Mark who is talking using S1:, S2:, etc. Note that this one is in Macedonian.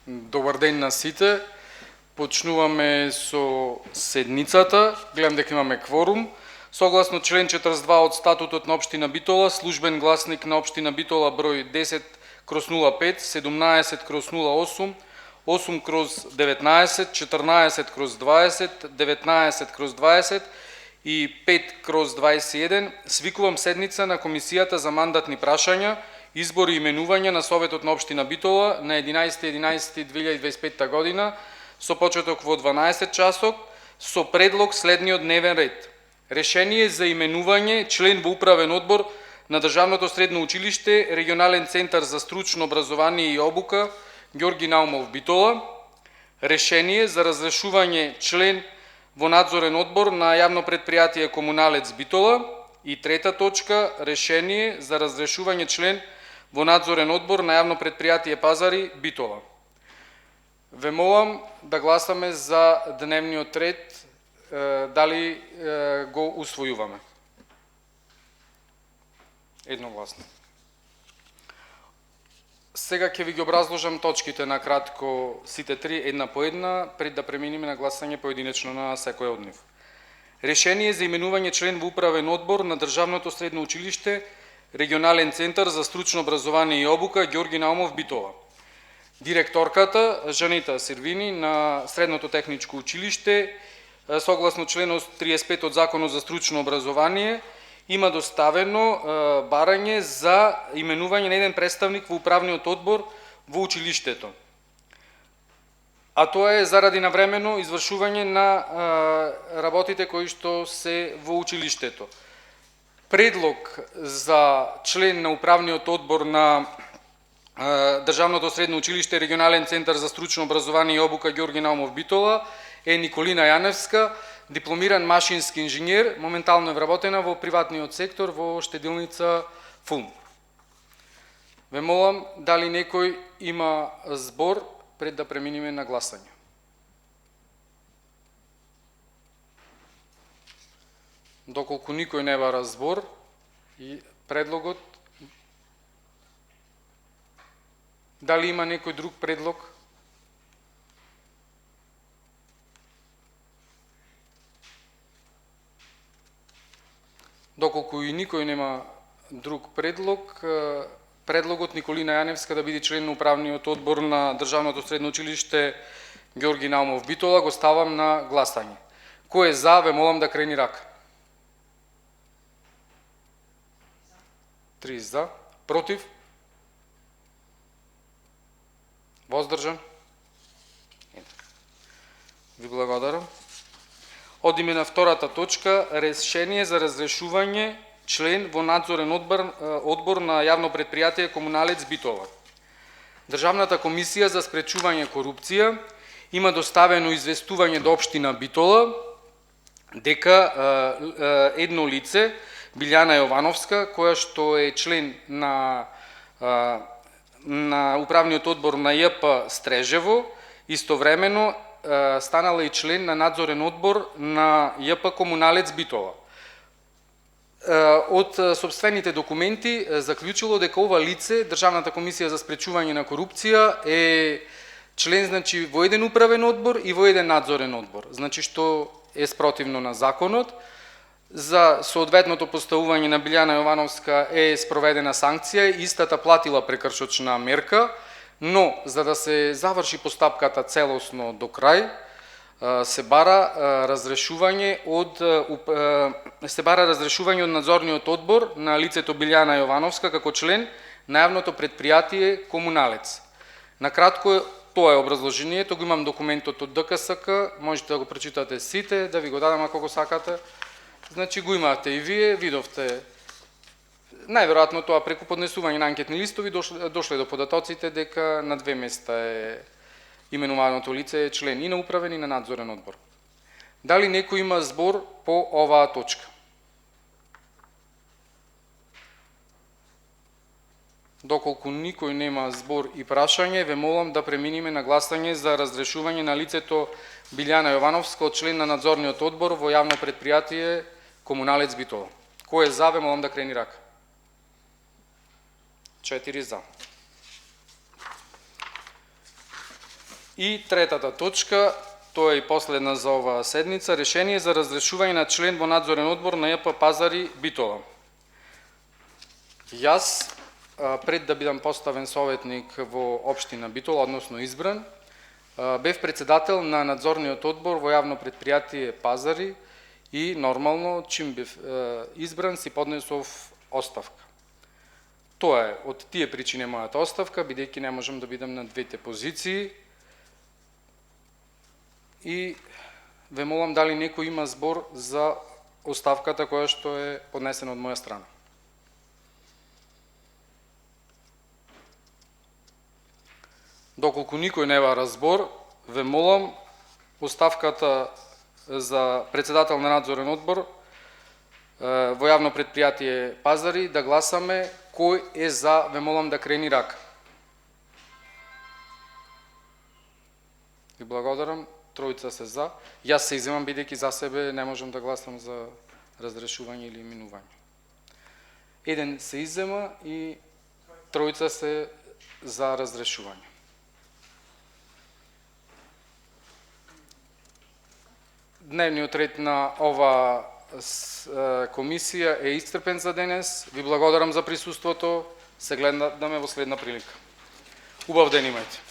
S1: Добар ден на сите. Почнуваме со седницата. Гледам дека имаме кворум. Согласно член 42 од статутот на општина Битола, службен гласник на општина Битола број 10/05, 17/08, 8/19, 14/20, 19/20 и 5/21, свикувам седница на Комисијата за мандатни прашања, избор и именување на Советот на општина Битола на 11.11.2025 година со почеток во 12 часот со предлог следниот дневен ред. Решение за именување член во управен одбор на Државното средно училиште, регионален центар за стручно образование и обука Ѓорги Наумов Битола. Решение за разрешување член во надзорен одбор на јавно предпријатие Комуналец Битола. И трета точка, решение за разрешување член во надзорен одбор на јавно предпријатие Пазари Битола. Ве молам да гласаме за дневниот ред, дали го усвојуваме. Едногласно. Сега ќе ви ги образложам точките на кратко сите три, една по една, пред да преминеме на гласање поединечно на секој од нив. Решение за именување член во управен одбор на Државното средно училиште, регионален центар за стручно образование и обука Ѓорги Наумов Битола. Директорката Жанета Сервини на Средното техничко училиште, согласно членот 35 од Законот за стручно образование, има доставено барање за именување на еден представник во управниот одбор во училиштето. А тоа е заради навремено извршување на работите кои што се во училиштето. Предлог за член на управниот одбор на Државното средно училиште, регионален центар за стручно образование и обука Ѓорги Наумов Битола е Николина Јаневска, дипломиран машински инженер, моментално е вработена во приватниот сектор во штедилница ФУМ. Ве молам, дали некој има збор пред да преминиме на гласање? Доколку никој не бара збор и предлогот, дали има некој друг предлог? Доколку и никој нема друг предлог, предлогот Николина Јаневска да биде член на управниот одбор на Државното средно училиште Ѓорги Наумов Битола го ставам на гласање. Кој е за, ве молам да крени рака. 3 за, против? Воздржан? Ви благодарам. Одиме на втората точка, решение за разрешување член во надзорен одбор на јавно предпријатие Комуналец Битола. Државната комисија за спречување корупција има доставено известување до општина Битола дека едно лице, Билјана Јовановска, која што е член на управниот одбор на ЈП Стрежево, истовремено станала и член на надзорен одбор на ЈП Комуналец Битола. Од сопствените документи заклучило дека ова лице, Државната комисија за спречување на корупција, е член во еден управен одбор и во еден надзорен одбор, што е спротивно на законот. За соодветното поставување на Билјана Јовановска е спроведена санкција, истата платила прекршочна мерка, но за да се заврши постапката целосно до крај, се бара разрешување од надзорниот одбор на лицето Билјана Јовановска како член на јавното предпријатие Комуналец. Накратко тоа е образложението, го имам документот од ДКСК, можете да го прочитате сите, да ви го дадам ако го сакате. Го имате и вие, видовте. Најверојатно тоа преку поднесување на анкетни листови дошле до податоците дека на 2 места е именуваното лице член и на управен и на надзорен одбор. Дали некој има збор по оваа точка? Доколку никој нема збор и прашање, ве молам да преминиме на гласање за разрешување на лицето Билјана Јовановска од член на надзорниот одбор во јавно предпријатие Комуналец Битола. Кој е за, ве молам да крени рака. 4 за. И третата точка, тоа е и последна за оваа седница, решение за разрешување на член во надзорен одбор на ЈП Пазари Битола. Јас, пред да бидам поставен советник во општина Битола, односно избран, бев председател на надзорниот одбор во јавно предпријатие Пазари и нормално, чим бев избран, си поднесов оставка. Тоа е, од тие причини мојата оставка, бидејќи не можам да бидам на двете позиции. И ве молам дали некој има збор за оставката која што е поднесена од моја страна. Доколку никој не бара збор, ве молам оставката за председател на надзорен одбор во јавно предпријатие Пазари да гласаме. Кој е за, ве молам да крени рака. Ви благодарам. Тројца се за. Јас се иземам бидејќи за себе не можам да гласам за разрешување или именување. Еден се изема и тројца се за разрешување. Дневниот ред на ова комисија е исцрпен за денес. Ви благодарам за присуството. Се гледаме во следна прилика. Убав ден имајте.